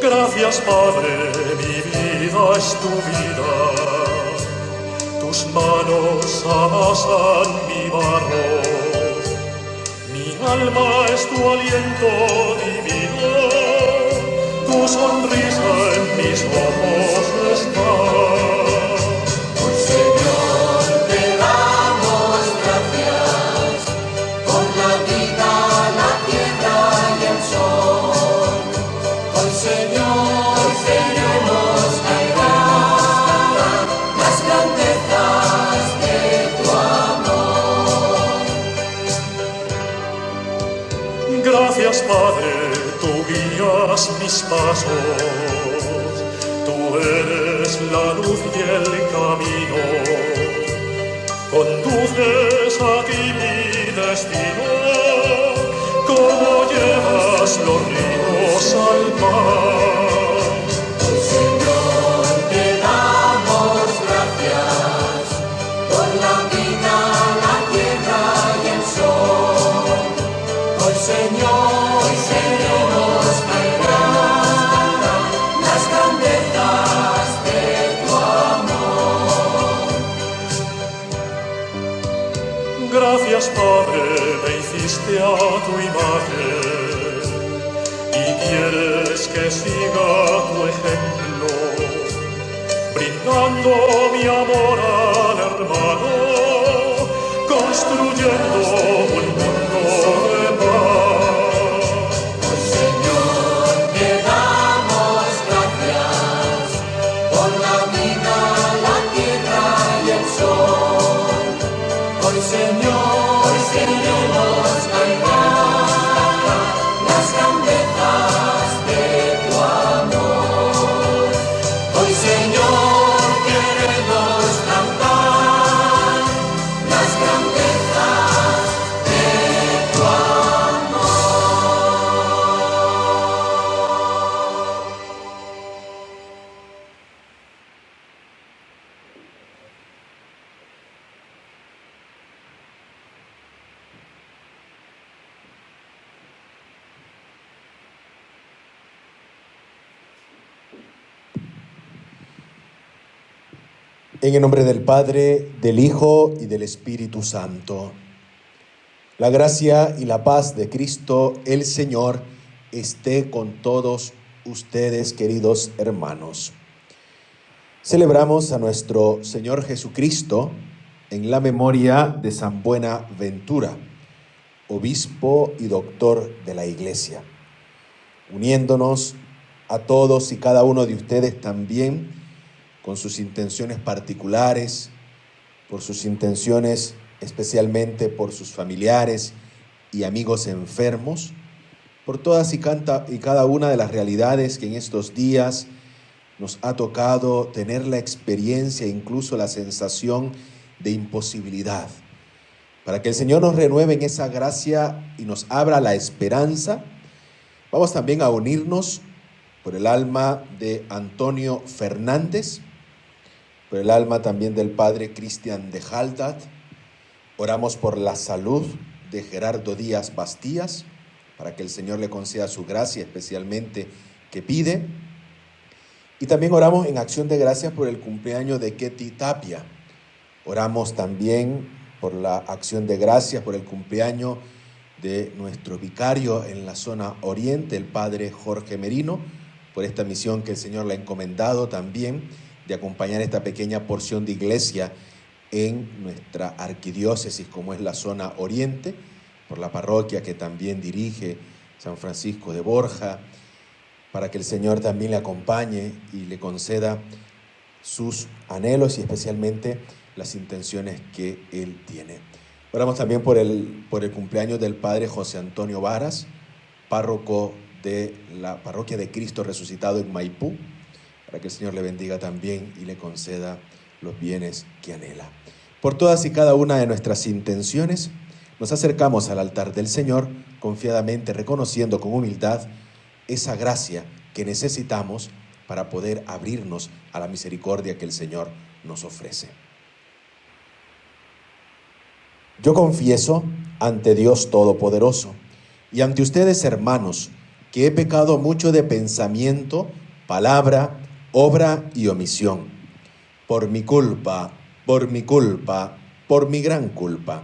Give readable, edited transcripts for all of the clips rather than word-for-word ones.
Gracias, Padre, mi vida es tu vida. Tus manos amasan mi barro. Mi alma es tu aliento divino. Tu sonrisa en mis ojos está. Gracias, Padre, tú guías mis pasos, tú eres la luz y el camino, conduces aquí mi destino, como llevas los ríos al mar. Gracias, Padre, me hiciste a tu imagen y quieres que siga tu ejemplo, brindando mi amor al hermano, construyendo un mundo de paz. En el nombre del Padre, del Hijo y del Espíritu Santo. La gracia y la paz de Cristo el Señor esté con todos ustedes, queridos hermanos. Celebramos a nuestro Señor Jesucristo en la memoria de San Buenaventura, obispo y doctor de la Iglesia, uniéndonos a todos y cada uno de ustedes también con sus intenciones particulares, por sus intenciones especialmente por sus familiares y amigos enfermos, por todas y cada una de las realidades que en estos días nos ha tocado tener la experiencia, incluso la sensación de imposibilidad, para que el Señor nos renueve en esa gracia y nos abra la esperanza. Vamos también a unirnos por el alma de Antonio Fernández, por el alma también del padre Cristian de Haldat. Oramos por la salud de Gerardo Díaz Bastías, para que el Señor le conceda su gracia especialmente que pide. Y también oramos en acción de gracias por el cumpleaños de Ketty Tapia. Oramos también por la acción de gracias por el cumpleaños de nuestro vicario en la zona oriente, el padre Jorge Merino, por esta misión que el Señor le ha encomendado también de acompañar esta pequeña porción de iglesia en nuestra arquidiócesis, como es la zona oriente, por la parroquia que también dirige San Francisco de Borja, para que el Señor también le acompañe y le conceda sus anhelos y especialmente las intenciones que Él tiene. Oramos también por el cumpleaños del Padre José Antonio Varas, párroco de la Parroquia de Cristo Resucitado en Maipú, para que el Señor le bendiga también y le conceda los bienes que anhela. Por todas y cada una de nuestras intenciones, nos acercamos al altar del Señor, confiadamente reconociendo con humildad esa gracia que necesitamos para poder abrirnos a la misericordia que el Señor nos ofrece. Yo confieso ante Dios Todopoderoso y ante ustedes, hermanos, que he pecado mucho de pensamiento, palabra, obra y omisión. Por mi culpa, por mi gran culpa.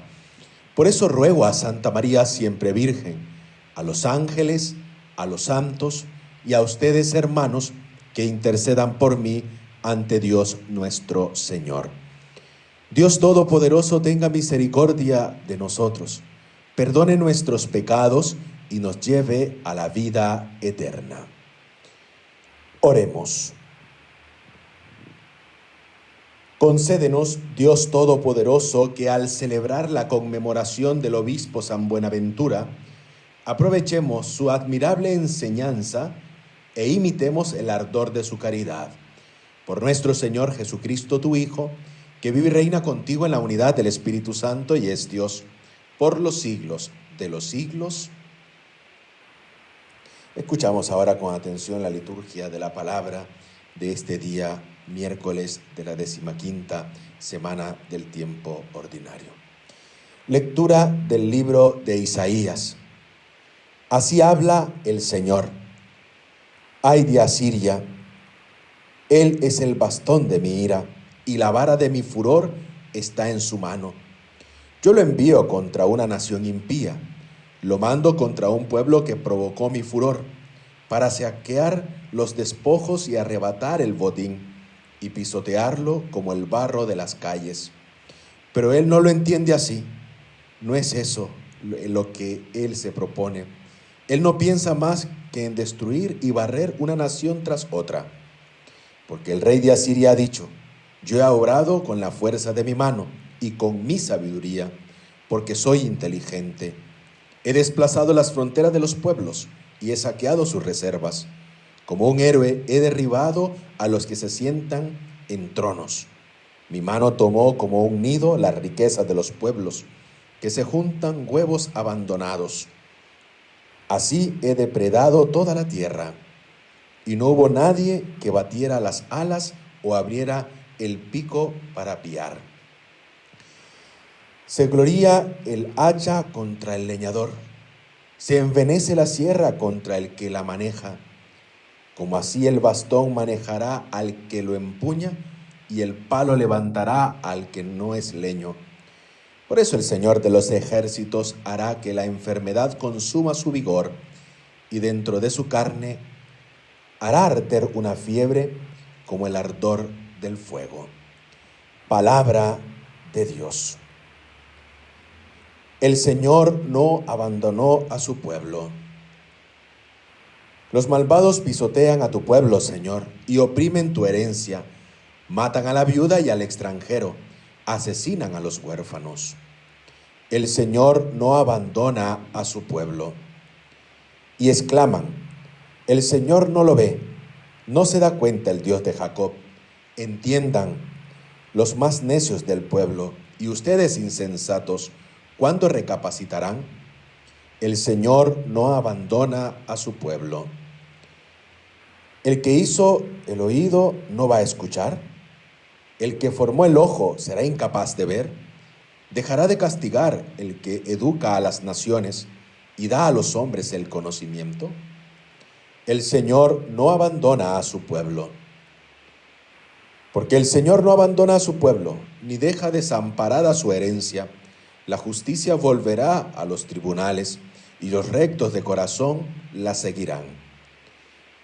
Por eso ruego a Santa María siempre Virgen, a los ángeles, a los santos y a ustedes, hermanos, que intercedan por mí ante Dios nuestro Señor. Dios Todopoderoso tenga misericordia de nosotros, perdone nuestros pecados y nos lleve a la vida eterna. Oremos. Concédenos, Dios Todopoderoso, que al celebrar la conmemoración del obispo San Buenaventura, aprovechemos su admirable enseñanza e imitemos el ardor de su caridad. Por nuestro Señor Jesucristo, tu Hijo, que vive y reina contigo en la unidad del Espíritu Santo y es Dios por los siglos de los siglos. Escuchamos ahora con atención la liturgia de la palabra de este día, miércoles de la 15ª semana del tiempo ordinario. Lectura del libro de Isaías. Así habla el Señor. Ay de Asiria, Él es el bastón de mi ira, y la vara de mi furor está en su mano. Yo lo envío contra una nación impía, lo mando contra un pueblo que provocó mi furor, para saquear los despojos y arrebatar el botín, y pisotearlo como el barro de las calles. Pero él no lo entiende así. No es eso lo que él se propone. Él no piensa más que en destruir y barrer una nación tras otra. Porque el rey de Asiria ha dicho: yo he obrado con la fuerza de mi mano y con mi sabiduría, porque soy inteligente. He desplazado las fronteras de los pueblos y he saqueado sus reservas. Como un héroe he derribado a los que se sientan en tronos. Mi mano tomó como un nido las riquezas de los pueblos, que se juntan huevos abandonados. Así he depredado toda la tierra, y no hubo nadie que batiera las alas o abriera el pico para piar. Se gloría el hacha contra el leñador, se envenece la sierra contra el que la maneja. Como así el bastón manejará al que lo empuña, y el palo levantará al que no es leño. Por eso el Señor de los ejércitos hará que la enfermedad consuma su vigor, y dentro de su carne hará arder una fiebre como el ardor del fuego. Palabra de Dios. El Señor no abandonó a su pueblo. Los malvados pisotean a tu pueblo, Señor, y oprimen tu herencia. Matan a la viuda y al extranjero, asesinan a los huérfanos. El Señor no abandona a su pueblo. Y exclaman: el Señor no lo ve, no se da cuenta el Dios de Jacob. Entiendan los más necios del pueblo, y ustedes insensatos, ¿cuándo recapacitarán? El Señor no abandona a su pueblo. El que hizo el oído no va a escuchar. El que formó el ojo será incapaz de ver. Dejará de castigar el que educa a las naciones y da a los hombres el conocimiento. El Señor no abandona a su pueblo. Porque el Señor no abandona a su pueblo, ni deja desamparada su herencia. La justicia volverá a los tribunales, y los rectos de corazón la seguirán.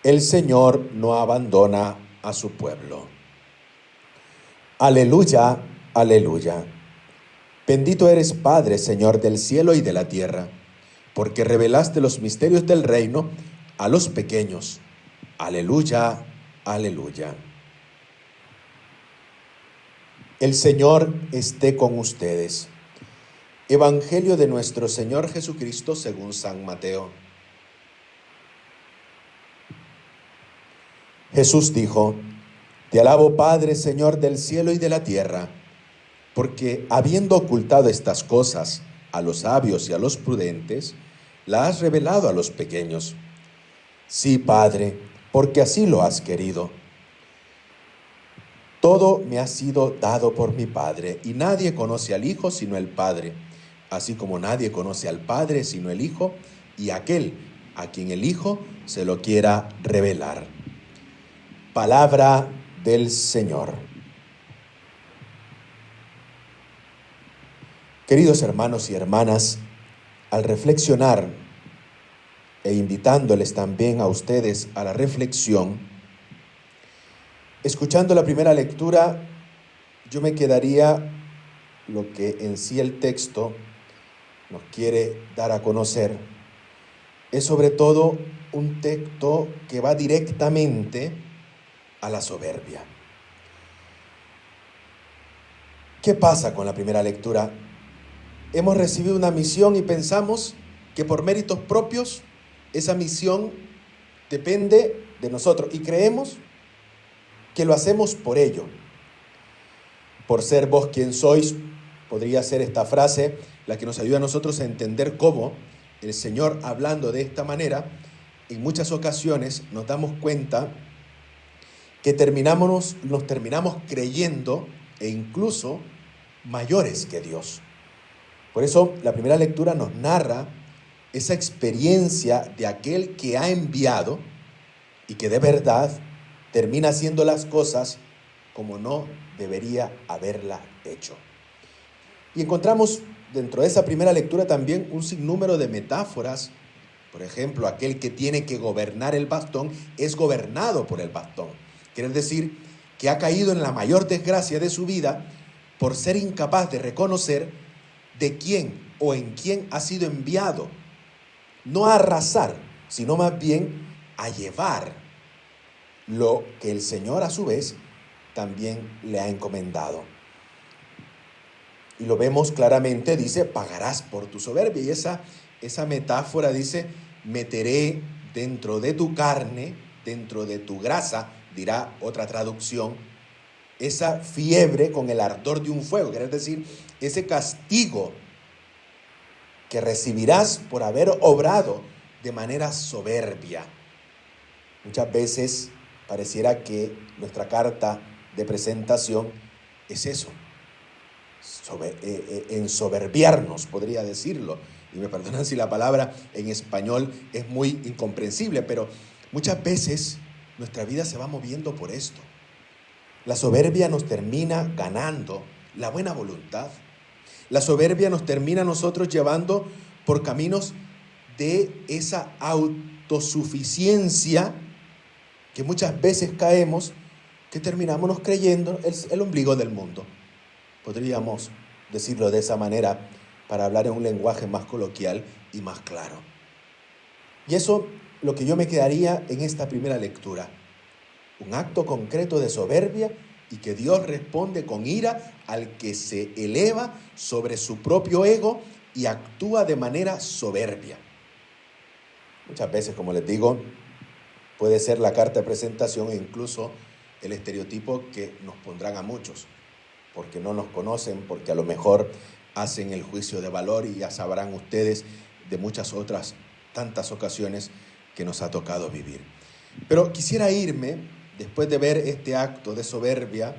El Señor no abandona a su pueblo. Aleluya, aleluya. Bendito eres, Padre, Señor del cielo y de la tierra, porque revelaste los misterios del reino a los pequeños. Aleluya, aleluya. El Señor esté con ustedes. Evangelio de nuestro Señor Jesucristo según San Mateo. Jesús dijo: Te alabo, Padre, Señor del cielo y de la tierra, porque habiendo ocultado estas cosas a los sabios y a los prudentes, las has revelado a los pequeños. Sí, Padre, porque así lo has querido. Todo me ha sido dado por mi Padre, y nadie conoce al Hijo sino el Padre, así como nadie conoce al Padre sino el Hijo, y aquel a quien el Hijo se lo quiera revelar. Palabra del Señor. Queridos hermanos y hermanas, al reflexionar e invitándoles también a ustedes a la reflexión, escuchando la primera lectura, yo me quedaría lo que en sí el texto nos quiere dar a conocer. Es sobre todo un texto que va directamente a la soberbia. ¿Qué pasa con la primera lectura? Hemos recibido una misión y pensamos que por méritos propios esa misión depende de nosotros y creemos que lo hacemos por ello. Por ser vos quien sois, podría ser esta frase la que nos ayuda a nosotros a entender cómo el Señor, hablando de esta manera, en muchas ocasiones nos damos cuenta que nos terminamos creyendo e incluso mayores que Dios. Por eso la primera lectura nos narra esa experiencia de aquel que ha enviado y que de verdad termina haciendo las cosas como no debería haberla hecho. Y encontramos dentro de esa primera lectura también un sinnúmero de metáforas. Por ejemplo, aquel que tiene que gobernar el bastón es gobernado por el bastón. Quiere decir que ha caído en la mayor desgracia de su vida por ser incapaz de reconocer de quién o en quién ha sido enviado. No a arrasar, sino más bien a llevar lo que el Señor a su vez también le ha encomendado. Y lo vemos claramente, dice, pagarás por tu soberbia. Y esa metáfora dice, meteré dentro de tu carne, dentro de tu grasa, dirá otra traducción, esa fiebre con el ardor de un fuego, quiere decir, ese castigo que recibirás por haber obrado de manera soberbia. Muchas veces pareciera que nuestra carta de presentación es eso, ensoberbiarnos, podría decirlo. Y me perdonan si la palabra en español es muy incomprensible, pero muchas veces nuestra vida se va moviendo por esto. La soberbia nos termina ganando la buena voluntad. La soberbia nos termina a nosotros llevando por caminos de esa autosuficiencia que muchas veces caemos, que terminamos creyendo el ombligo del mundo. Podríamos decirlo de esa manera para hablar en un lenguaje más coloquial y más claro. Y eso lo que yo me quedaría en esta primera lectura. Un acto concreto de soberbia y que Dios responde con ira al que se eleva sobre su propio ego y actúa de manera soberbia. Muchas veces, como les digo, puede ser la carta de presentación e incluso el estereotipo que nos pondrán a muchos, porque no nos conocen, porque a lo mejor hacen el juicio de valor y ya sabrán ustedes de muchas otras tantas ocasiones que nos ha tocado vivir. Pero quisiera irme, después de ver este acto de soberbia,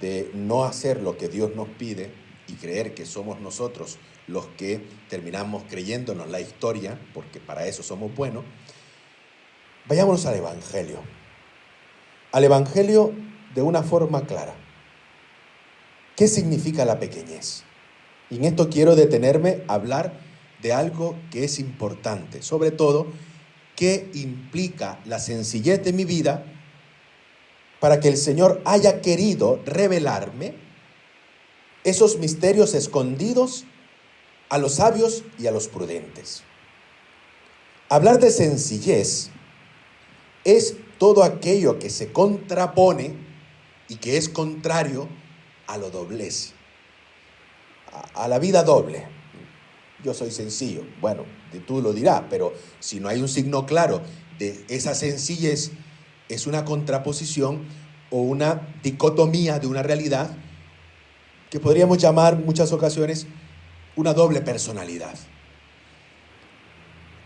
de no hacer lo que Dios nos pide y creer que somos nosotros los que terminamos creyéndonos la historia, porque para eso somos buenos, vayámonos al Evangelio. Al Evangelio de una forma clara. ¿Qué significa la pequeñez? Y en esto quiero detenerme a hablar de algo que es importante, sobre todo, ¿qué implica la sencillez de mi vida para que el Señor haya querido revelarme esos misterios escondidos a los sabios y a los prudentes? Hablar de sencillez es todo aquello que se contrapone y que es contrario a lo doblez. a la vida doble. Yo soy sencillo. Bueno, tú lo dirás, pero si no hay un signo claro de esa sencillez, es una contraposición o una dicotomía de una realidad que podríamos llamar en muchas ocasiones una doble personalidad.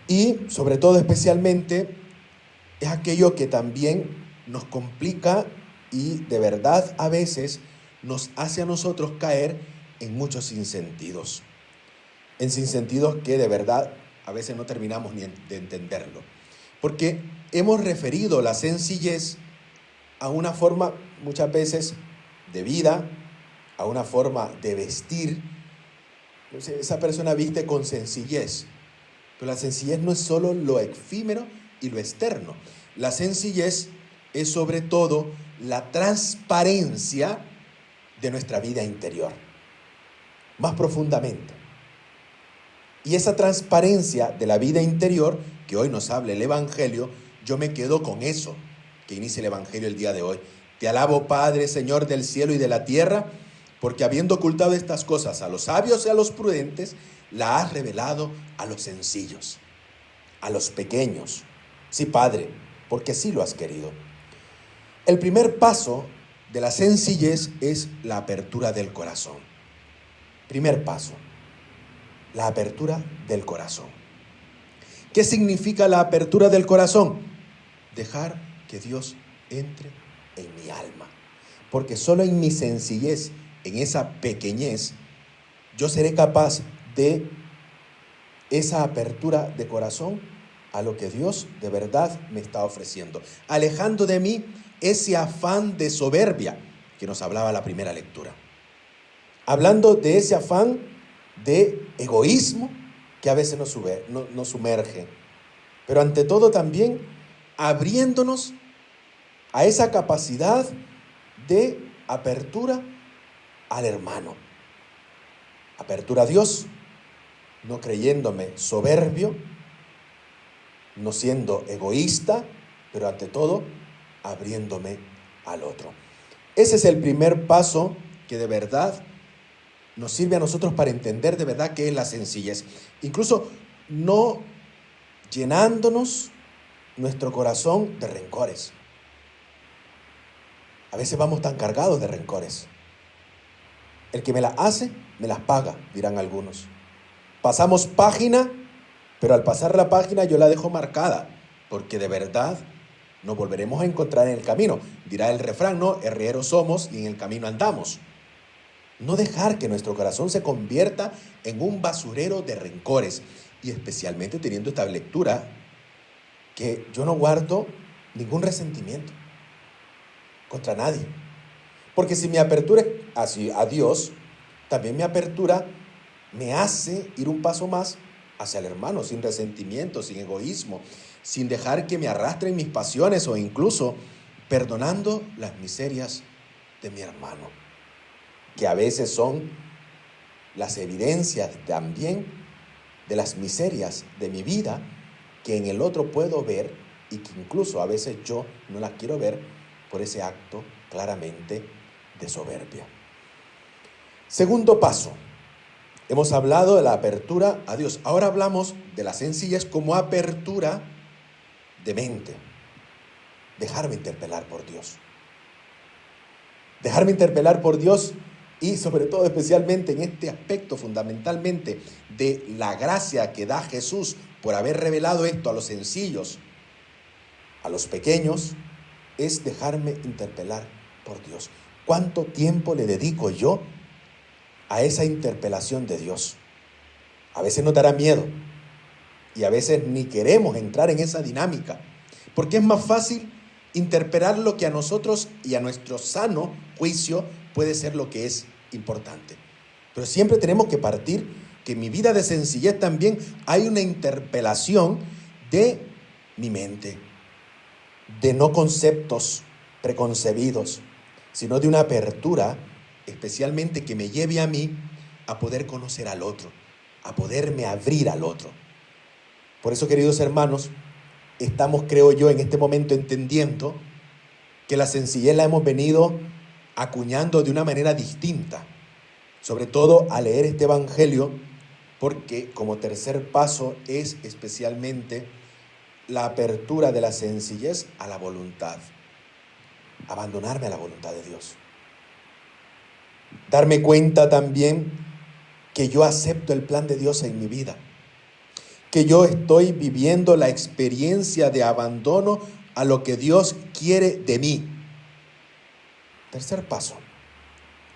Y sobre todo especialmente es aquello que también nos complica y de verdad a veces nos hace a nosotros caer en muchos sinsentidos. En sinsentidos que de verdad a veces no terminamos ni de entenderlo. Porque hemos referido la sencillez a una forma muchas veces de vida, a una forma de vestir. Esa persona viste con sencillez, pero la sencillez no es solo lo efímero y lo externo. La sencillez es sobre todo la transparencia de nuestra vida interior, más profundamente. Y esa transparencia de la vida interior, que hoy nos habla el Evangelio, yo me quedo con eso que inicia el Evangelio el día de hoy. Te alabo, Padre, Señor del cielo y de la tierra, porque habiendo ocultado estas cosas a los sabios y a los prudentes, la has revelado a los sencillos, a los pequeños. Sí, Padre, porque así lo has querido. El primer paso de la sencillez es la apertura del corazón. Primer paso, la apertura del corazón. ¿Qué significa la apertura del corazón? Dejar que Dios entre en mi alma. Porque solo en mi sencillez, en esa pequeñez, yo seré capaz de esa apertura de corazón a lo que Dios de verdad me está ofreciendo, alejando de mí ese afán de soberbia que nos hablaba la primera lectura, hablando de ese afán de egoísmo que a veces nos sumerge, pero ante todo también abriéndonos a esa capacidad de apertura al hermano, apertura a Dios, no creyéndome soberbio, no siendo egoísta, pero ante todo abriéndome al otro. Ese es el primer paso que de verdad nos sirve a nosotros para entender de verdad qué es la sencillez. Incluso no llenándonos nuestro corazón de rencores. A veces vamos tan cargados de rencores. El que me las hace, me las paga, dirán algunos. Pasamos página, pero al pasar la página yo la dejo marcada, porque de verdad nos volveremos a encontrar en el camino. Dirá el refrán, ¿no? Herreros somos y en el camino andamos. No dejar que nuestro corazón se convierta en un basurero de rencores, y especialmente teniendo esta lectura, que yo no guardo ningún resentimiento contra nadie. Porque si mi apertura es hacia a Dios, también mi apertura me hace ir un paso más hacia el hermano, sin resentimiento, sin egoísmo, sin dejar que me arrastren mis pasiones o incluso perdonando las miserias de mi hermano, que a veces son las evidencias también de las miserias de mi vida que en el otro puedo ver y que incluso a veces yo no las quiero ver por ese acto claramente de soberbia. Segundo paso, hemos hablado de la apertura a Dios. Ahora hablamos de la sencillez como apertura de mente. Dejarme interpelar por Dios. Dejarme interpelar por Dios y sobre todo especialmente en este aspecto fundamentalmente de la gracia que da Jesús por haber revelado esto a los sencillos, a los pequeños, es dejarme interpelar por Dios. ¿Cuánto tiempo le dedico yo a esa interpelación de Dios? A veces nos dará miedo y a veces ni queremos entrar en esa dinámica, porque es más fácil interpelar lo que a nosotros y a nuestro sano juicio puede ser lo que es importante. Pero siempre tenemos que partir que en mi vida de sencillez también hay una interpelación de mi mente, de no conceptos preconcebidos, sino de una apertura especialmente que me lleve a mí a poder conocer al otro, a poderme abrir al otro. Por eso, queridos hermanos, estamos, creo yo, en este momento entendiendo que la sencillez la hemos venido acuñando de una manera distinta. sobre todo al leer este evangelio, porque como tercer paso es especialmente la apertura de la sencillez a la voluntad. Abandonarme a la voluntad de Dios. Darme cuenta también que yo acepto el plan de Dios en mi vida. Que yo estoy viviendo la experiencia de abandono a lo que Dios quiere de mí. Tercer paso,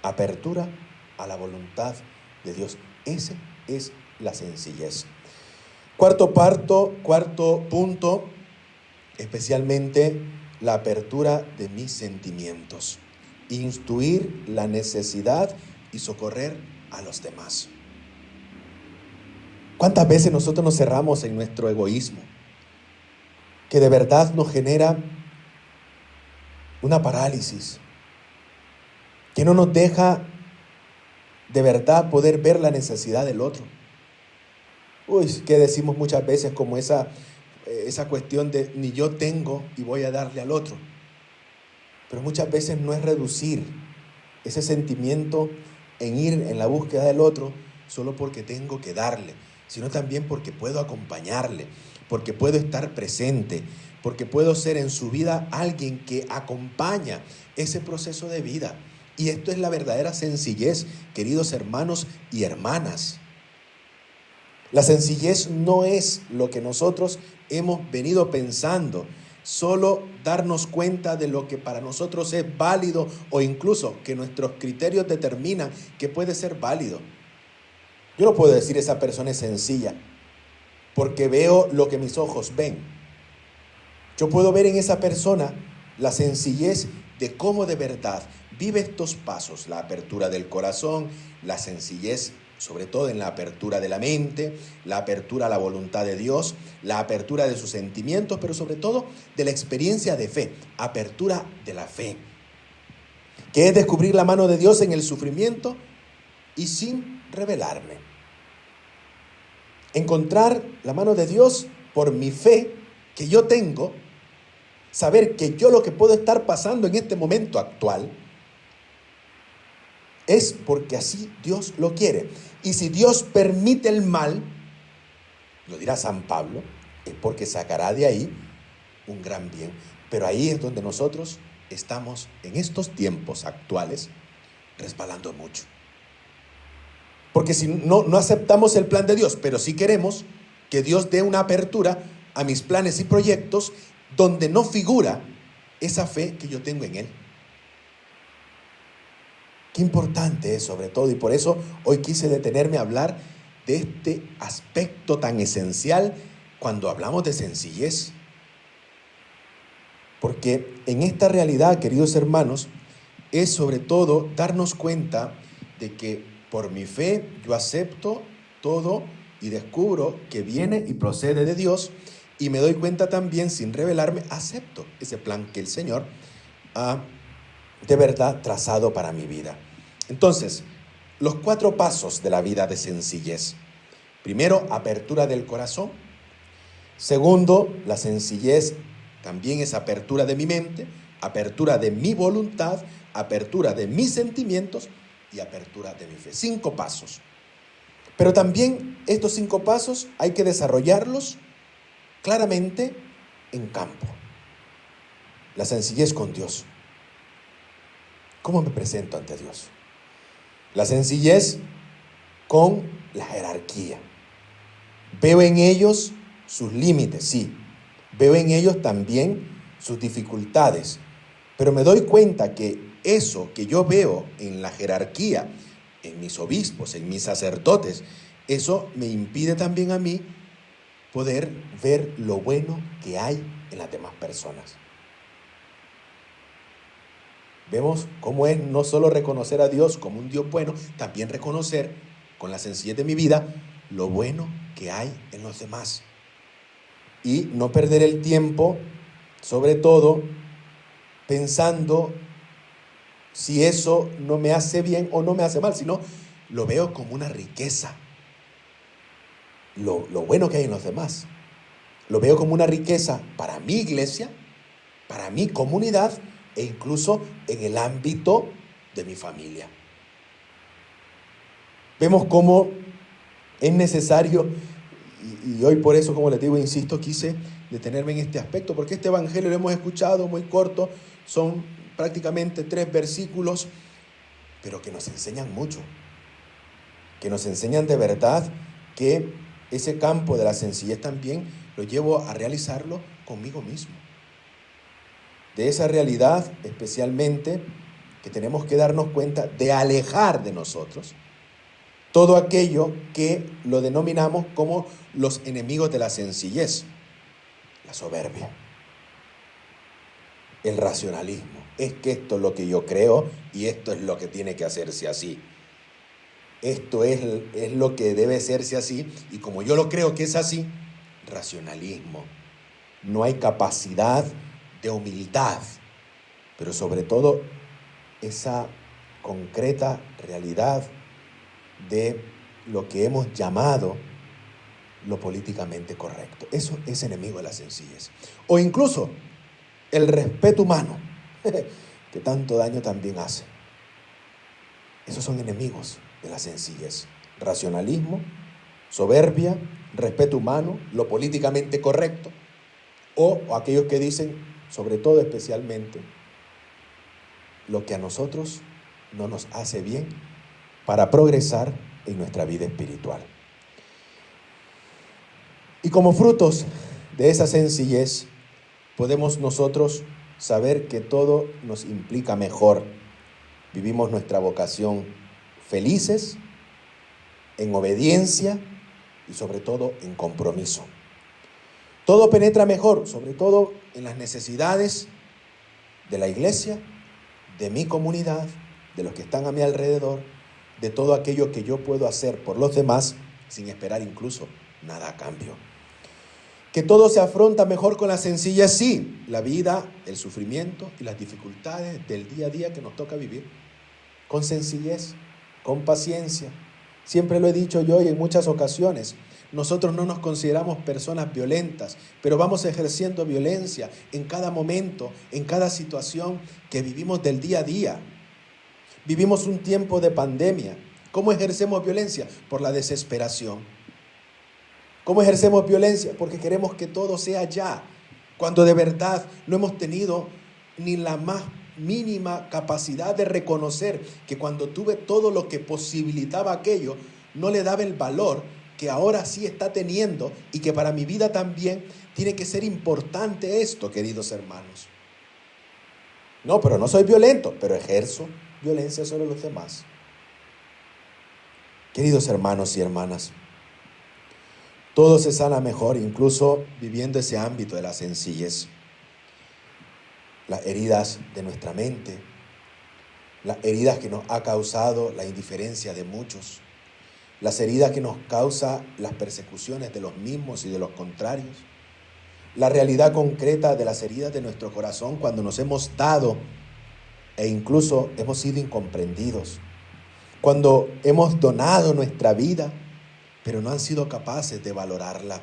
apertura a la voluntad de Dios. Ese es la sencillez. Cuarto punto, especialmente la apertura de mis sentimientos. Instruir la necesidad y socorrer a los demás. ¿Cuántas veces nosotros nos cerramos en nuestro egoísmo? Que de verdad nos genera una parálisis, que no nos deja de verdad poder ver la necesidad del otro. Que decimos muchas veces como esa cuestión de ni yo tengo y voy a darle al otro. Pero muchas veces no es reducir ese sentimiento en ir en la búsqueda del otro solo porque tengo que darle, sino también porque puedo acompañarle, porque puedo estar presente, porque puedo ser en su vida alguien que acompaña ese proceso de vida. Y esto es la verdadera sencillez, queridos hermanos y hermanas. La sencillez no es lo que nosotros hemos venido pensando, solo darnos cuenta de lo que para nosotros es válido o incluso que nuestros criterios determinan que puede ser válido. Yo no puedo decir esa persona es sencilla porque veo lo que mis ojos ven. Yo puedo ver en esa persona la sencillez de cómo de verdad vive estos pasos, la apertura del corazón, la sencillez sobre todo en la apertura de la mente, la apertura a la voluntad de Dios, la apertura de sus sentimientos, pero sobre todo de la experiencia de fe, apertura de la fe, que es descubrir la mano de Dios en el sufrimiento y sin rebelarme. Encontrar la mano de Dios por mi fe que yo tengo, saber que yo lo que puedo estar pasando en este momento actual es porque así Dios lo quiere. Y si Dios permite el mal, lo dirá San Pablo, es porque sacará de ahí un gran bien. Pero ahí es donde nosotros estamos en estos tiempos actuales resbalando mucho. Porque si no aceptamos el plan de Dios, pero sí queremos que Dios dé una apertura a mis planes y proyectos donde no figura esa fe que yo tengo en Él. Qué importante es sobre todo, y por eso hoy quise detenerme a hablar de este aspecto tan esencial cuando hablamos de sencillez. Porque en esta realidad, queridos hermanos, es sobre todo darnos cuenta de que por mi fe yo acepto todo y descubro que viene y procede de Dios, y me doy cuenta también, sin rebelarme, acepto ese plan que el Señor ha de verdad trazado para mi vida. Entonces, los 4 pasos de la vida de sencillez. Primero, apertura del corazón. Segundo, la sencillez también es apertura de mi mente, apertura de mi voluntad, apertura de mis sentimientos y apertura de mi fe. 5 pasos. Pero también estos 5 pasos hay que desarrollarlos claramente en campo. La sencillez con Dios. ¿Cómo me presento ante Dios? La sencillez con la jerarquía. Veo en ellos sus límites, sí. Veo en ellos también sus dificultades. Pero me doy cuenta que eso que yo veo en la jerarquía, en mis obispos, en mis sacerdotes, eso me impide también a mí poder ver lo bueno que hay en las demás personas. Vemos cómo es no solo reconocer a Dios como un Dios bueno, también reconocer con la sencillez de mi vida lo bueno que hay en los demás. Y no perder el tiempo, sobre todo, pensando si eso no me hace bien o no me hace mal, sino lo veo como una riqueza. Lo bueno que hay en los demás. Lo veo como una riqueza para mi iglesia, para mi comunidad, e incluso en el ámbito de mi familia. Vemos cómo es necesario, y hoy por eso, como les digo, insisto, quise detenerme en este aspecto, porque este evangelio lo hemos escuchado muy corto, son prácticamente 3 versículos, pero que nos enseñan mucho, que nos enseñan de verdad que ese campo de la sencillez también lo llevo a realizarlo conmigo mismo. De esa realidad, especialmente, que tenemos que darnos cuenta de alejar de nosotros todo aquello que lo denominamos como los enemigos de la sencillez, la soberbia, el racionalismo. Es que esto es lo que yo creo y esto es lo que tiene que hacerse así. Esto es lo que debe hacerse así, y como yo lo creo que es así, racionalismo. No hay capacidad de humildad, pero sobre todo esa concreta realidad de lo que hemos llamado lo políticamente correcto. Eso es enemigo de la sencillez. O incluso el respeto humano, que tanto daño también hace. Esos son enemigos de la sencillez. Racionalismo, soberbia, respeto humano, lo políticamente correcto, o aquellos que dicen, sobre todo especialmente, lo que a nosotros no nos hace bien para progresar en nuestra vida espiritual. Y como frutos de esa sencillez, podemos nosotros saber que todo nos implica mejor. Vivimos nuestra vocación felices, en obediencia y sobre todo en compromiso. Todo penetra mejor, sobre todo en las necesidades de la iglesia, de mi comunidad, de los que están a mi alrededor, de todo aquello que yo puedo hacer por los demás sin esperar incluso nada a cambio. Que todo se afronta mejor con la sencillez, sí, la vida, el sufrimiento y las dificultades del día a día que nos toca vivir, con sencillez, con paciencia. Siempre lo he dicho yo y en muchas ocasiones, nosotros no nos consideramos personas violentas, pero vamos ejerciendo violencia en cada momento, en cada situación que vivimos del día a día. Vivimos un tiempo de pandemia. ¿Cómo ejercemos violencia? Por la desesperación. ¿Cómo ejercemos violencia? Porque queremos que todo sea ya, cuando de verdad no hemos tenido ni la más mínima capacidad de reconocer que cuando tuve todo lo que posibilitaba aquello, no le daba el valor que ahora sí está teniendo, y que para mi vida también tiene que ser importante esto, queridos hermanos. No, pero no soy violento, pero ejerzo violencia sobre los demás. Queridos hermanos y hermanas, todo se sana mejor, incluso viviendo ese ámbito de la sencillez. Las heridas de nuestra mente, las heridas que nos ha causado la indiferencia de muchos, las heridas que nos causa las persecuciones de los mismos y de los contrarios, la realidad concreta de las heridas de nuestro corazón cuando nos hemos dado e incluso hemos sido incomprendidos, cuando hemos donado nuestra vida, pero no han sido capaces de valorarla,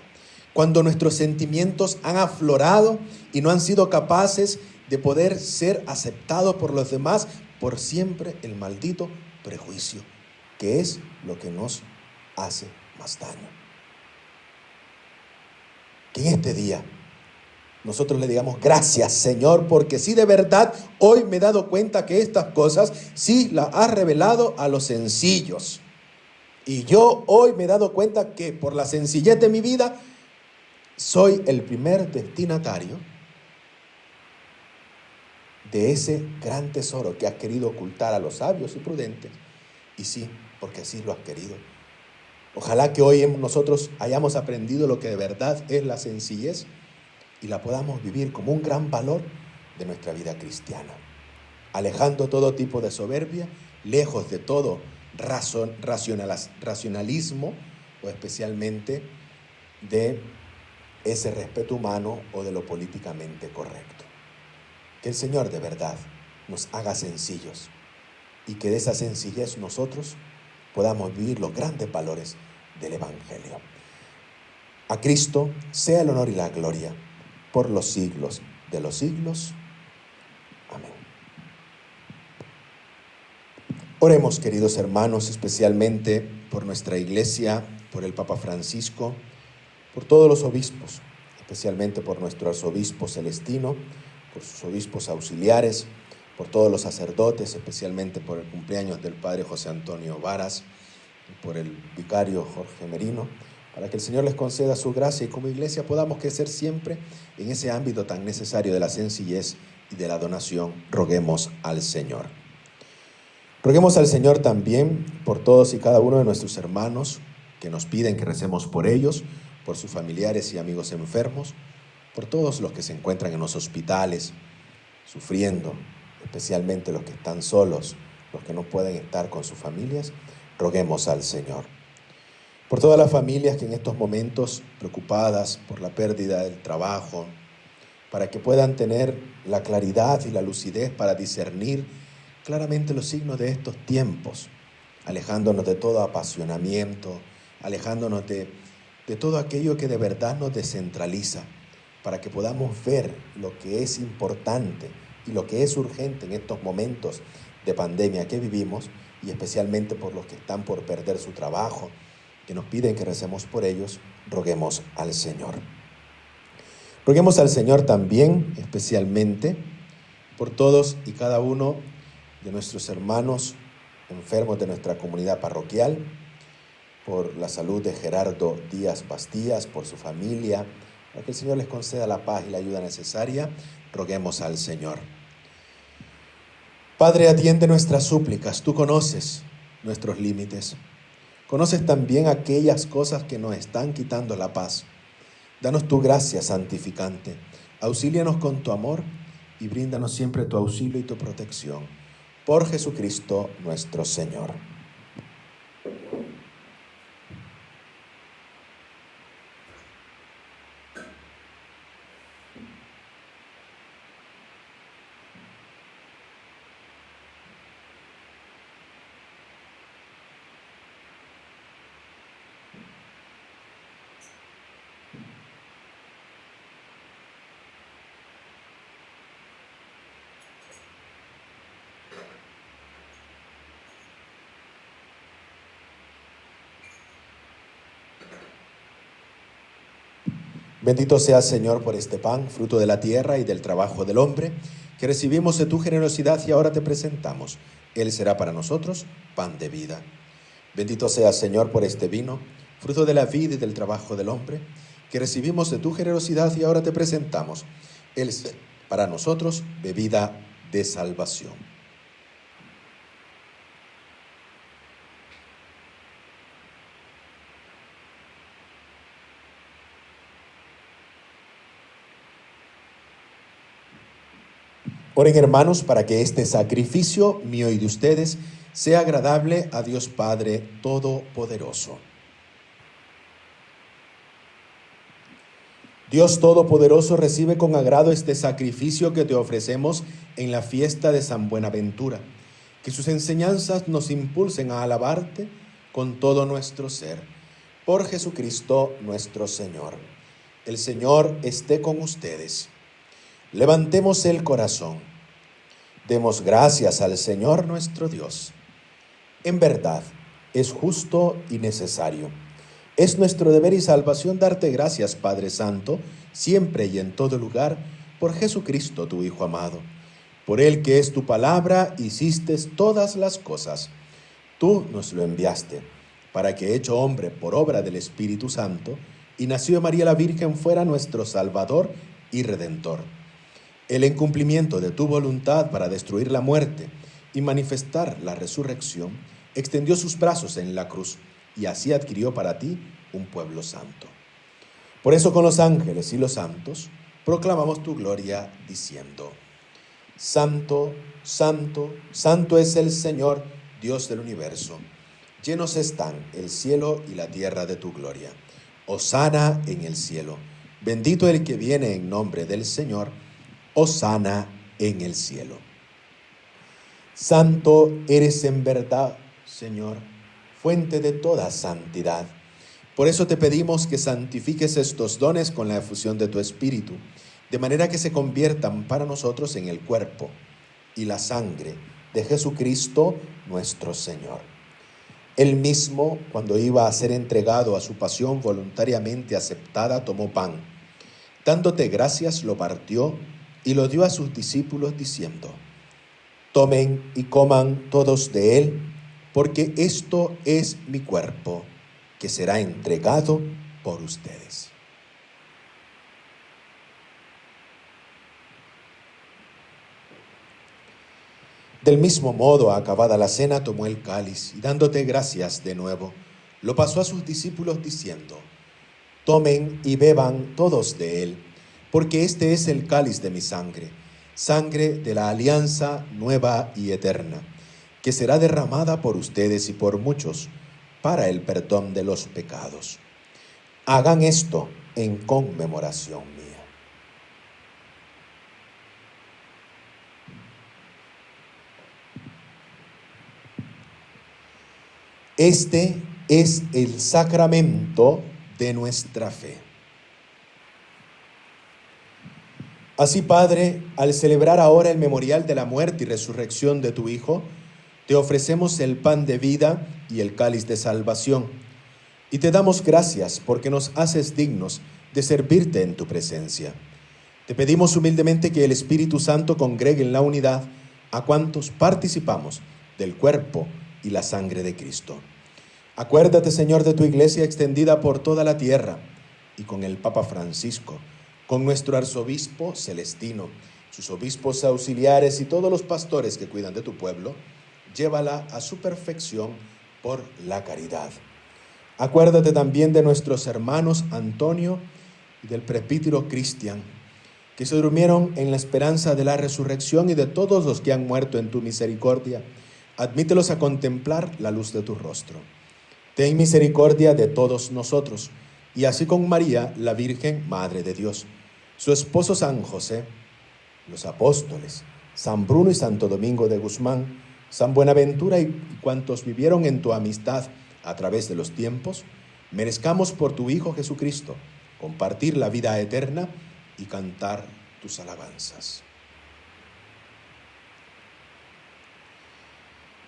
cuando nuestros sentimientos han aflorado y no han sido capaces de poder ser aceptados por los demás por siempre el maldito prejuicio, que es lo que nos hace más daño. Que en este día nosotros le digamos gracias, Señor, porque sí, de verdad hoy me he dado cuenta que estas cosas sí las has revelado a los sencillos. Y yo hoy me he dado cuenta que por la sencillez de mi vida soy el primer destinatario de ese gran tesoro que has querido ocultar a los sabios y prudentes. Y sí, porque así lo has querido. Ojalá que hoy nosotros hayamos aprendido lo que de verdad es la sencillez y la podamos vivir como un gran valor de nuestra vida cristiana, alejando todo tipo de soberbia, lejos de todo racionalismo, o especialmente de ese respeto humano o de lo políticamente correcto. Que el Señor de verdad nos haga sencillos y que de esa sencillez nosotros podamos vivir los grandes valores del Evangelio. A Cristo sea el honor y la gloria por los siglos de los siglos. Amén. Oremos, queridos hermanos, especialmente por nuestra Iglesia, por el Papa Francisco, por todos los obispos, especialmente por nuestro arzobispo Celestino, por sus obispos auxiliares, por todos los sacerdotes, especialmente por el cumpleaños del Padre José Antonio Varas, y por el vicario Jorge Merino, para que el Señor les conceda su gracia y como Iglesia podamos crecer siempre en ese ámbito tan necesario de la sencillez y de la donación. Roguemos al Señor. Roguemos al Señor también por todos y cada uno de nuestros hermanos que nos piden que recemos por ellos, por sus familiares y amigos enfermos, por todos los que se encuentran en los hospitales sufriendo, especialmente los que están solos, los que no pueden estar con sus familias. Roguemos al Señor. Por todas las familias que en estos momentos preocupadas por la pérdida del trabajo, para que puedan tener la claridad y la lucidez para discernir claramente los signos de estos tiempos, alejándonos de todo apasionamiento, alejándonos de todo aquello que de verdad nos descentraliza, para que podamos ver lo que es importante y lo que es urgente en estos momentos de pandemia que vivimos, y especialmente por los que están por perder su trabajo, que nos piden que recemos por ellos. Roguemos al Señor. Roguemos al Señor también, especialmente, por todos y cada uno de nuestros hermanos enfermos de nuestra comunidad parroquial, por la salud de Gerardo Díaz Bastías, por su familia, para que el Señor les conceda la paz y la ayuda necesaria. Roguemos al Señor. Padre, atiende nuestras súplicas. Tú conoces nuestros límites. Conoces también aquellas cosas que nos están quitando la paz. Danos tu gracia santificante. Auxílianos con tu amor y bríndanos siempre tu auxilio y tu protección. Por Jesucristo nuestro Señor. Bendito seas, Señor, por este pan, fruto de la tierra y del trabajo del hombre, que recibimos de tu generosidad y ahora te presentamos. Él será para nosotros pan de vida. Bendito seas, Señor, por este vino, fruto de la vid y del trabajo del hombre, que recibimos de tu generosidad y ahora te presentamos. Él es para nosotros bebida de salvación. Oren, hermanos, para que este sacrificio mío y de ustedes sea agradable a Dios Padre Todopoderoso. Dios Todopoderoso, recibe con agrado este sacrificio que te ofrecemos en la fiesta de San Buenaventura. Que sus enseñanzas nos impulsen a alabarte con todo nuestro ser. Por Jesucristo nuestro Señor. El Señor esté con ustedes. Levantemos el corazón. Demos gracias al Señor nuestro Dios. En verdad, es justo y necesario. Es nuestro deber y salvación darte gracias, Padre Santo, siempre y en todo lugar, por Jesucristo, tu Hijo amado. Por Él, que es tu palabra, hiciste todas las cosas. Tú nos lo enviaste, para que, hecho hombre por obra del Espíritu Santo, y nació de María la Virgen, fuera nuestro Salvador y Redentor. Él, en cumplimiento de tu voluntad para destruir la muerte y manifestar la resurrección, extendió sus brazos en la cruz y así adquirió para ti un pueblo santo. Por eso, con los ángeles y los santos proclamamos tu gloria diciendo: Santo, santo, santo es el Señor, Dios del universo. Llenos están el cielo y la tierra de tu gloria. Hosana en el cielo. Bendito el que viene en nombre del Señor. Hosana en el cielo. Santo eres en verdad, Señor, fuente de toda santidad. Por eso te pedimos que santifiques estos dones con la efusión de tu Espíritu, de manera que se conviertan para nosotros en el cuerpo y la sangre de Jesucristo nuestro Señor. Él mismo, cuando iba a ser entregado a su pasión voluntariamente aceptada, tomó pan. Dándote gracias, lo partió y lo dio a sus discípulos diciendo: tomen y coman todos de él, porque esto es mi cuerpo, que será entregado por ustedes. Del mismo modo, acabada la cena, tomó el cáliz y dándote gracias de nuevo, lo pasó a sus discípulos diciendo: tomen y beban todos de él, porque este es el cáliz de mi sangre, sangre de la alianza nueva y eterna, que será derramada por ustedes y por muchos para el perdón de los pecados. Hagan esto en conmemoración mía. Este es el sacramento de nuestra fe. Así, Padre, al celebrar ahora el memorial de la muerte y resurrección de tu Hijo, te ofrecemos el pan de vida y el cáliz de salvación, y te damos gracias porque nos haces dignos de servirte en tu presencia. Te pedimos humildemente que el Espíritu Santo congregue en la unidad a cuantos participamos del cuerpo y la sangre de Cristo. Acuérdate, Señor, de tu iglesia extendida por toda la tierra, y con el Papa Francisco, con nuestro arzobispo Celestino, sus obispos auxiliares y todos los pastores que cuidan de tu pueblo, llévala a su perfección por la caridad. Acuérdate también de nuestros hermanos Antonio y del presbítero Cristian, que se durmieron en la esperanza de la resurrección, y de todos los que han muerto en tu misericordia. Admítelos a contemplar la luz de tu rostro. Ten misericordia de todos nosotros, y así con María, la Virgen, Madre de Dios, su esposo San José, los apóstoles, San Bruno y Santo Domingo de Guzmán, San Buenaventura y cuantos vivieron en tu amistad a través de los tiempos, merezcamos por tu Hijo Jesucristo compartir la vida eterna y cantar tus alabanzas.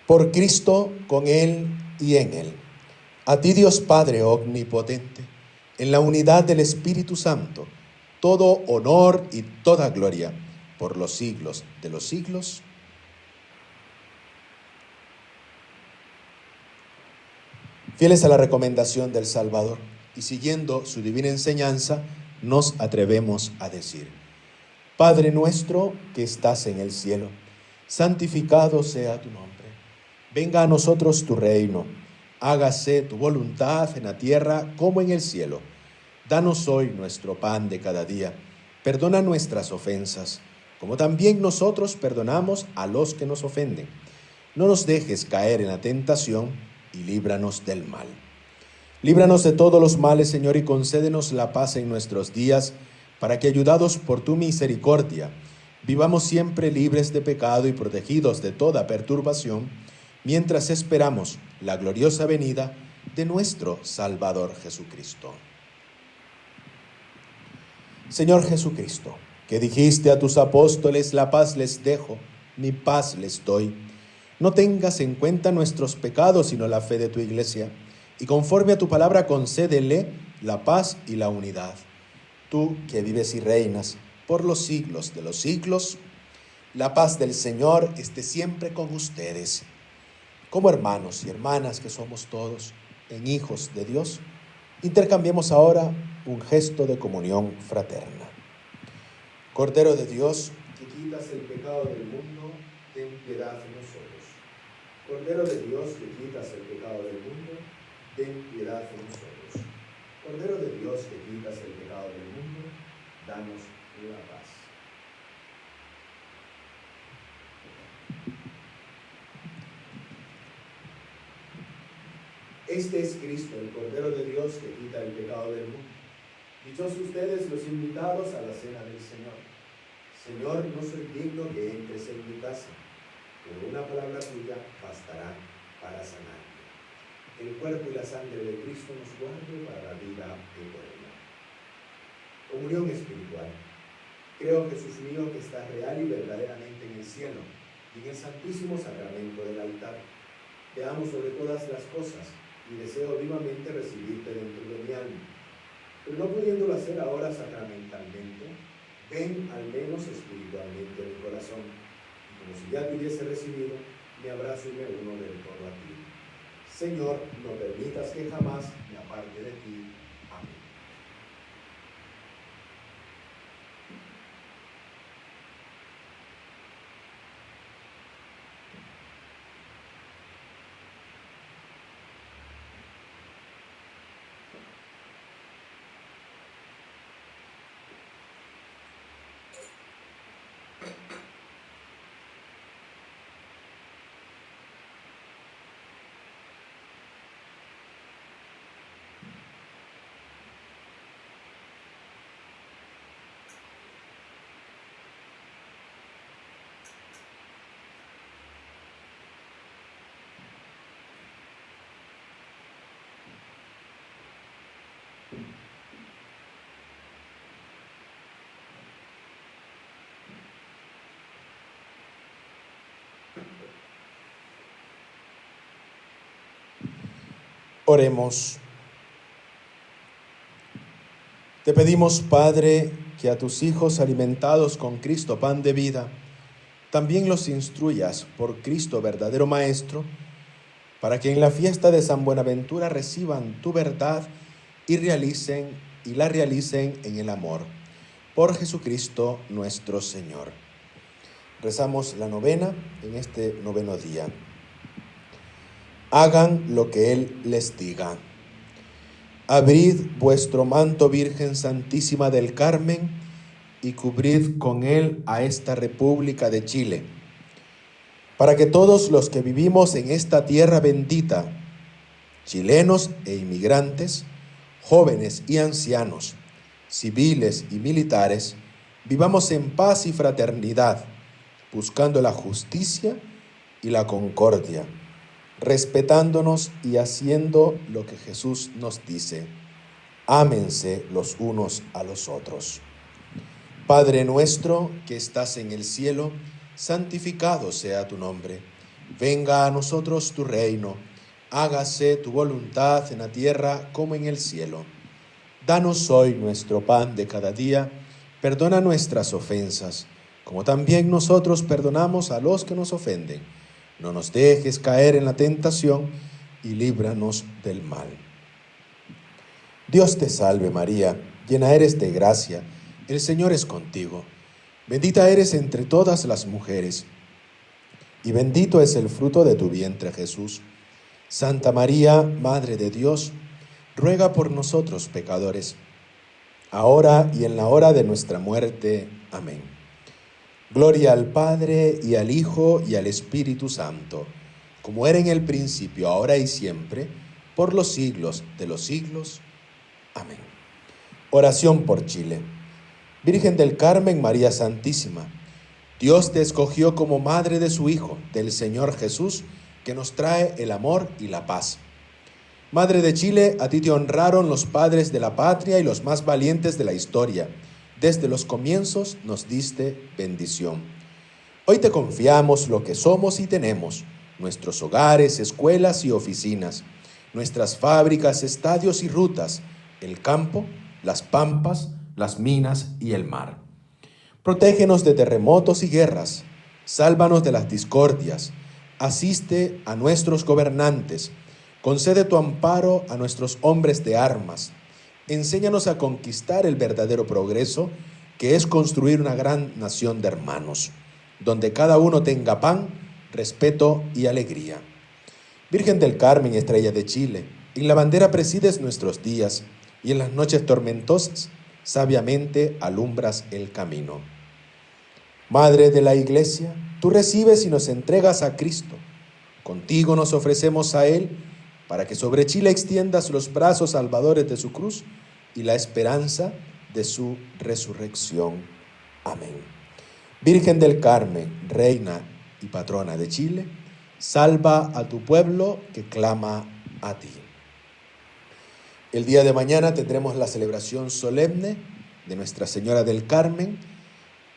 Por Cristo, con Él y en Él, a ti, Dios Padre omnipotente, en la unidad del Espíritu Santo, todo honor y toda gloria por los siglos de los siglos. Fieles a la recomendación del Salvador y siguiendo su divina enseñanza, nos atrevemos a decir: Padre nuestro que estás en el cielo, santificado sea tu nombre. Venga a nosotros tu reino. Hágase tu voluntad en la tierra como en el cielo. Danos hoy nuestro pan de cada día. Perdona nuestras ofensas, como también nosotros perdonamos a los que nos ofenden. No nos dejes caer en la tentación y líbranos del mal. Líbranos de todos los males, Señor, y concédenos la paz en nuestros días, para que, ayudados por tu misericordia, vivamos siempre libres de pecado y protegidos de toda perturbación, mientras esperamos la gloriosa venida de nuestro Salvador Jesucristo. Señor Jesucristo, que dijiste a tus apóstoles: la paz les dejo, mi paz les doy. No tengas en cuenta nuestros pecados, sino la fe de tu iglesia, y conforme a tu palabra concédele la paz y la unidad. Tú que vives y reinas por los siglos de los siglos, la paz del Señor esté siempre con ustedes. Como hermanos y hermanas que somos todos en hijos de Dios, intercambiemos ahora un gesto de comunión fraterna. Cordero de Dios, que quitas el pecado del mundo, ten piedad de nosotros. Cordero de Dios, que quitas el pecado del mundo, ten piedad de nosotros. Cordero de Dios, que quitas el pecado del mundo, danos la paz. Este es Cristo, el Cordero de Dios, que quita el pecado del mundo. Dichosos ustedes los invitados a la cena del Señor. Señor, no soy digno que entres en mi casa, pero una palabra tuya bastará para sanarme. El cuerpo y la sangre de Cristo nos guarde para la vida eterna. Comunión espiritual. Creo, Jesús mío, que estás real y verdaderamente en el cielo y en el santísimo sacramento del altar. Te amo sobre todas las cosas y deseo vivamente recibirte dentro de mi alma. Pero no pudiéndolo hacer ahora sacramentalmente, ven al menos espiritualmente en mi corazón. Y como si ya te hubiese recibido, me abrazo y me uno del todo a ti. Señor, no permitas que jamás me aparte de ti. Amén. Oremos. Te pedimos, Padre, que a tus hijos alimentados con Cristo, pan de vida, también los instruyas por Cristo, verdadero Maestro, para que en la fiesta de San Buenaventura reciban tu verdad y la realicen en el amor. Por Jesucristo nuestro Señor. Rezamos la novena en este noveno día. Hagan lo que Él les diga. Abrid vuestro manto, Virgen Santísima del Carmen, y cubrid con él a esta República de Chile, para que todos los que vivimos en esta tierra bendita, chilenos e inmigrantes, jóvenes y ancianos, civiles y militares, vivamos en paz y fraternidad, buscando la justicia y la concordia, respetándonos y haciendo lo que Jesús nos dice: ámense los unos a los otros. Padre nuestro que estás en el cielo, santificado sea tu nombre. Venga a nosotros tu reino. Hágase tu voluntad en la tierra como en el cielo. Danos hoy nuestro pan de cada día. Perdona nuestras ofensas, como también nosotros perdonamos a los que nos ofenden. No nos dejes caer en la tentación y líbranos del mal. Dios te salve María, llena eres de gracia, el Señor es contigo. Bendita eres entre todas las mujeres, y bendito es el fruto de tu vientre, Jesús. Santa María, Madre de Dios, ruega por nosotros pecadores, ahora y en la hora de nuestra muerte. Amén. Gloria al Padre, y al Hijo, y al Espíritu Santo, como era en el principio, ahora y siempre, por los siglos de los siglos. Amén. Oración por Chile. Virgen del Carmen, María Santísima, Dios te escogió como madre de su Hijo, del Señor Jesús, que nos trae el amor y la paz. Madre de Chile, a ti te honraron los padres de la patria y los más valientes de la historia. Desde los comienzos nos diste bendición. Hoy te confiamos lo que somos y tenemos, nuestros hogares, escuelas y oficinas, nuestras fábricas, estadios y rutas, el campo, las pampas, las minas y el mar. Protégenos de terremotos y guerras, sálvanos de las discordias, asiste a nuestros gobernantes, concede tu amparo a nuestros hombres de armas, enséñanos a conquistar el verdadero progreso, que es construir una gran nación de hermanos, donde cada uno tenga pan, respeto y alegría. Virgen del Carmen, estrella de Chile, en la bandera presides nuestros días, y en las noches tormentosas sabiamente alumbras el camino. Madre de la Iglesia, tú recibes y nos entregas a Cristo. Contigo nos ofrecemos a Él, para que sobre Chile extiendas los brazos salvadores de su cruz y la esperanza de su resurrección. Amén. Virgen del Carmen, Reina y Patrona de Chile, salva a tu pueblo que clama a ti. El día de mañana tendremos la celebración solemne de Nuestra Señora del Carmen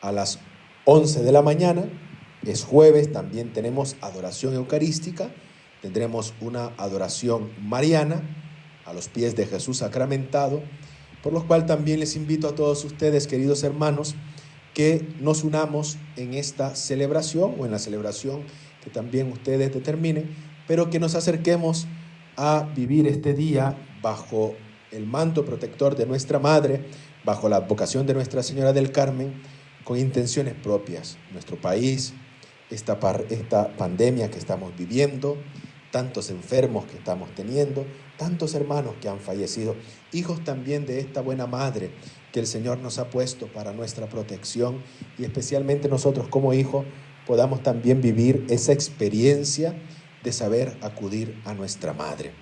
a las 11 de la mañana. Es jueves, también tenemos adoración eucarística. tendremos una adoración mariana a los pies de Jesús sacramentado, por lo cual también les invito a todos ustedes, queridos hermanos, que nos unamos en esta celebración o en la celebración que también ustedes determinen, pero que nos acerquemos a vivir este día bajo el manto protector de nuestra Madre, bajo la advocación de Nuestra Señora del Carmen, con intenciones propias. Nuestro país, esta pandemia que estamos viviendo, tantos enfermos que estamos teniendo, tantos hermanos que han fallecido, hijos también de esta buena Madre que el Señor nos ha puesto para nuestra protección, y especialmente nosotros como hijos podamos también vivir esa experiencia de saber acudir a nuestra Madre.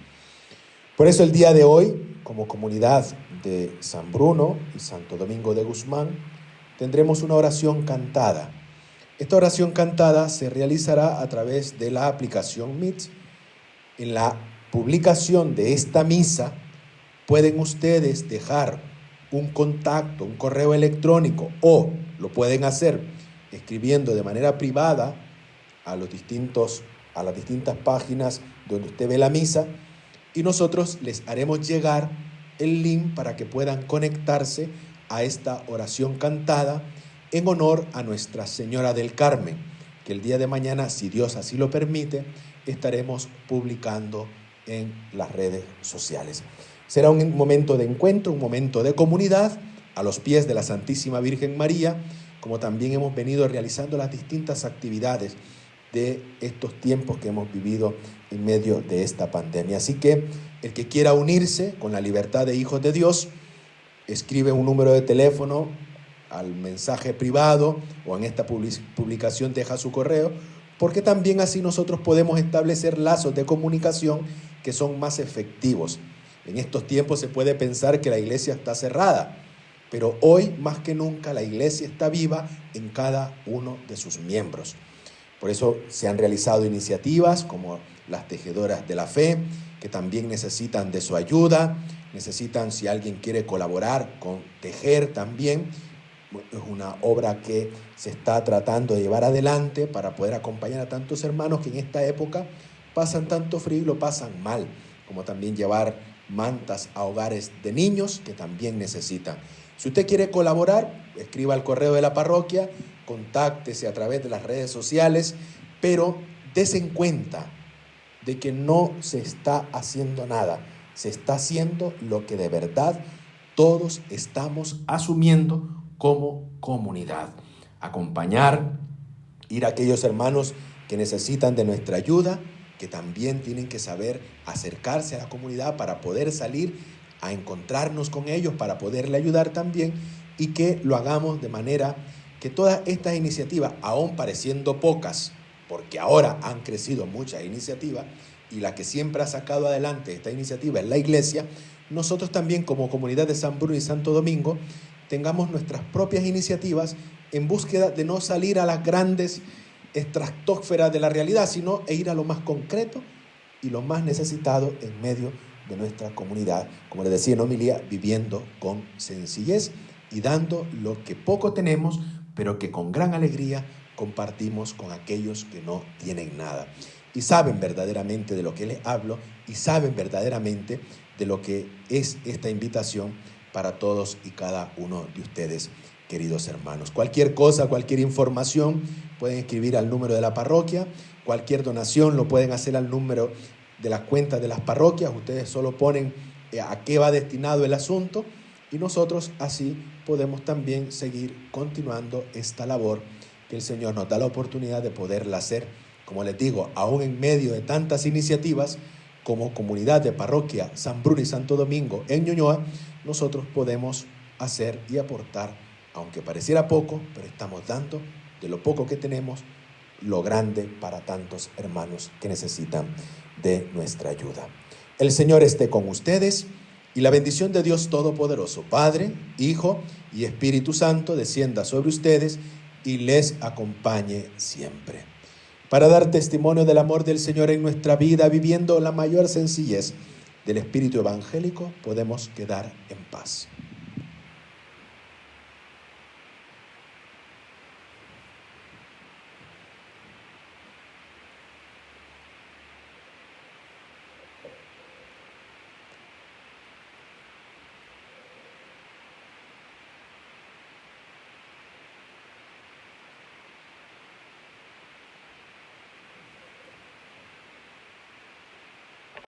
Por eso el día de hoy, como comunidad de San Bruno y Santo Domingo de Guzmán, tendremos una oración cantada. Esta oración cantada se realizará a través de la aplicación Meet. En la publicación de esta misa pueden ustedes dejar un contacto, un correo electrónico, o lo pueden hacer escribiendo de manera privada a las distintas páginas donde usted ve la misa, y nosotros les haremos llegar el link para que puedan conectarse a esta oración cantada en honor a Nuestra Señora del Carmen, que el día de mañana, si Dios así lo permite, estaremos publicando en las redes sociales. Será un momento de encuentro, un momento de comunidad a los pies de la Santísima Virgen María, como también hemos venido realizando las distintas actividades de estos tiempos que hemos vivido en medio de esta pandemia. Así que el que quiera unirse con la libertad de hijos de Dios, escribe un número de teléfono al mensaje privado o en esta publicación deja su correo, porque también así nosotros podemos establecer lazos de comunicación que son más efectivos. En estos tiempos se puede pensar que la iglesia está cerrada, pero hoy más que nunca la iglesia está viva en cada uno de sus miembros. Por eso se han realizado iniciativas como las Tejedoras de la Fe, que también necesitan de su ayuda, necesitan, si alguien quiere colaborar con tejer también, es una obra que se está tratando de llevar adelante para poder acompañar a tantos hermanos que en esta época pasan tanto frío y lo pasan mal, como también llevar mantas a hogares de niños que también necesitan. Si usted quiere colaborar, escriba al correo de la parroquia, contáctese a través de las redes sociales, pero dése en cuenta de que no se está haciendo nada, se está haciendo lo que de verdad todos estamos asumiendo como comunidad. Acompañar, ir a aquellos hermanos que necesitan de nuestra ayuda, que también tienen que saber acercarse a la comunidad para poder salir a encontrarnos con ellos, para poderle ayudar también, y que lo hagamos de manera que todas estas iniciativas, aún pareciendo pocas, porque ahora han crecido muchas iniciativas, y la que siempre ha sacado adelante esta iniciativa es la Iglesia, nosotros también como comunidad de San Bruno y Santo Domingo tengamos nuestras propias iniciativas en búsqueda de no salir a las grandes estratosferas de la realidad, sino ir a lo más concreto y lo más necesitado en medio de nuestra comunidad, como les decía en homilía, viviendo con sencillez y dando lo que poco tenemos, pero que con gran alegría compartimos con aquellos que no tienen nada. Y saben verdaderamente de lo que les hablo, y saben verdaderamente de lo que es esta invitación para todos y cada uno de ustedes, queridos hermanos. Cualquier cosa, cualquier información, pueden escribir al número de la parroquia. Cualquier donación lo pueden hacer al número de las cuentas de las parroquias. Ustedes solo ponen a qué va destinado el asunto, y nosotros así podemos también seguir continuando esta labor que el Señor nos da la oportunidad de poderla hacer. Como les digo, aún en medio de tantas iniciativas, como comunidad de parroquia San Bruno y Santo Domingo en Ñuñoa, nosotros podemos hacer y aportar, aunque pareciera poco, pero estamos dando de lo poco que tenemos lo grande para tantos hermanos que necesitan de nuestra ayuda. El Señor esté con ustedes, y la bendición de Dios Todopoderoso, Padre, Hijo y Espíritu Santo, descienda sobre ustedes y les acompañe siempre. Para dar testimonio del amor del Señor en nuestra vida, viviendo la mayor sencillez del espíritu evangélico, podemos quedar en paz.